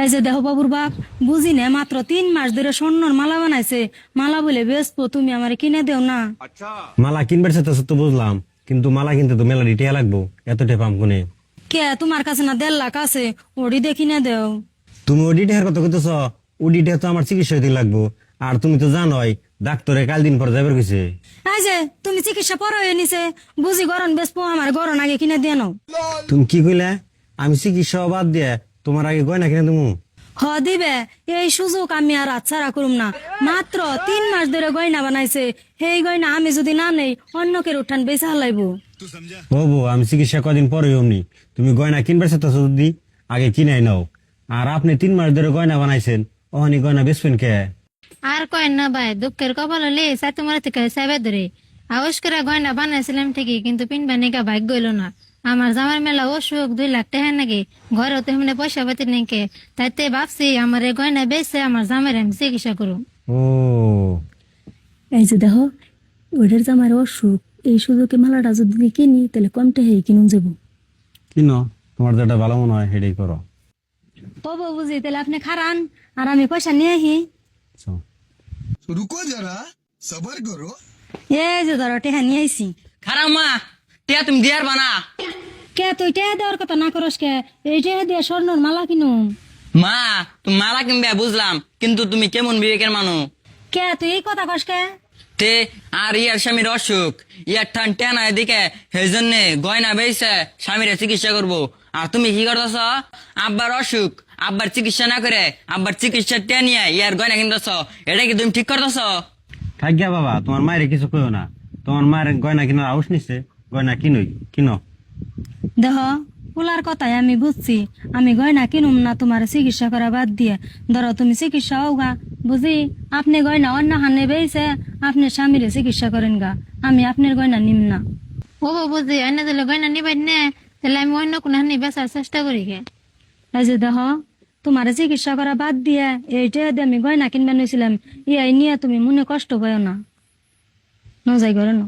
এই যে দেহ বাবুর বাপ বুঝি না, মাত্র 3 মাস ধরে স্বর্ণর মালা বানাইছে, মালা বলে বেচবো, তুমি আমারে কিনে দেও না? মালা কিনবার সাথে তো বুঝলাম, কিন্তু মালা কিনতে তো মেলা টিয়া লাগবো, এত টেপাম কোনে? কে তোমার কাছে না 1.5 লাখ আছে? ওডি দিয়ে কিনে দেও। তুমি ওডিটের কথা কইতেছ? ওডিটে তো আমার চিকিৎসা হইতে লাগবো, আর তুমি তো জানোই ডাক্তারে কাল দিন পর যাবার কইছে। এই যে তুমি চিকিৎসা পরে হয়ে নিছে, বুঝি গরম বেচবো, আমার গরম আগে কিনে দিয়ে নাও। তুমি কি কইলে? আমি চিকিৎসা বাদ দিয়ে তোমার আগে গয়না কিনে দেবো? হ দিবে, এই সুযোগ আমি আর আচ্ছারা করুম না। মাত্র 3 মাস ধরে গয়না বানাইছে, এই গয়না আমি যদি না নেই অন্যকের উঠান বেচা হালাইবো। বউ আমি চিকিৎসা কদিন পরে অমনি, তুমি গয়না কিনবার সাথে যদি আগে কিনাই নাও। আর আপনি 3 মাস ধরে গয়না বানাইছেন, ওখানে গয়না বেচবেন কে? আর কয়েন না ভাই, দুঃখের কপাল হলে সাথে মারা থেকে সাইবে ধরে আওয়াজ করে গয়না বানাইছিলাম ঠিকই, কিন্তু পিনবা নিকা ভাগ্য হইলো না। আমার জামার মেলা অসুখ, 2 লাখ টাকা নাকি, ঘরে তো এমনি পয়সা পাতি নাকি, তাইতে ভাবছি আমার এই গয়না বেচে আমার জামাই আমি চিকিৎসা করুম। ও এই যে দেখো, ওইটার জামার অসুখ, এই সুযোগে মালাটা যদি কিনি তাহলে কমটা হয়ে কিনুন যাবো। কিনো, তোমার যেটা ভালো মনে হয় সেটাই করো। তবু বুঝি, তাহলে আপনি খারান আর আমি পয়সা নিয়ে আহি। আচ্ছা। रुको जरा सबर करो। এই যে ধরো টেহা নিয়ে আইসি। খারাপ মা, টিয়া তুমি দিয়ার বানা। কে তুই টেহা দেওয়ার কথা না করস কে? এই টেহা দিয়ে স্বর্ণর মালা কিনুম। মা তুমি মালা কিনবে বুঝলাম, কিন্তু তুমি কেমন বিবেকের মানু? কে তুই এই কথা কস কে? তে আর ইয়ার স্বামীর অসুখ, ইয়ার ঠান টেনা এদিকে, সেই জন্য গয়না বেইছে স্বামীর চিকিৎসা করব। আর তুমি কি করতেছ? আব্বার অসুখ, আব্বার চিকিৎসা না করে আব্বার চিকিৎসা টেনিয়ে ইয়ার গয়না কিনতেছ, এটা কি তুমি ঠিক করতেছ? থাকিয়া বাবা, তোমার মায়ের কিছু কইও না। তোমার মায়ের গয়না কিনার আউস নিচ্ছে, গয়না কিনোই কিনো। দেহ, পোলার কথাই আমি বুঝছি, আমি গয়না কিনুম না তোমার চিকিৎসা করা বাদ দিয়ে। ধরো তুমি চিকিৎসা হোক গা, বুঝি আপনি গয়না অন্য হানে বেইছে আপনি স্বামীরে চিকিৎসা করেন গা, আমি আপনার গয়না নিম না। ও বুঝি অন্য দিলে গয়না নিবাই নে, তাহলে আমি অন্য কোনো হানি বেচার চেষ্টা করি গে। এই যে দেহ, তোমার চিকিৎসা করা বাদ দিয়ে এইটা দিয়ে আমি গয়না কিনবা নিয়েছিলাম, ইয়াই নিয়ে তুমি মনে কষ্ট পাও না, যাই করে না।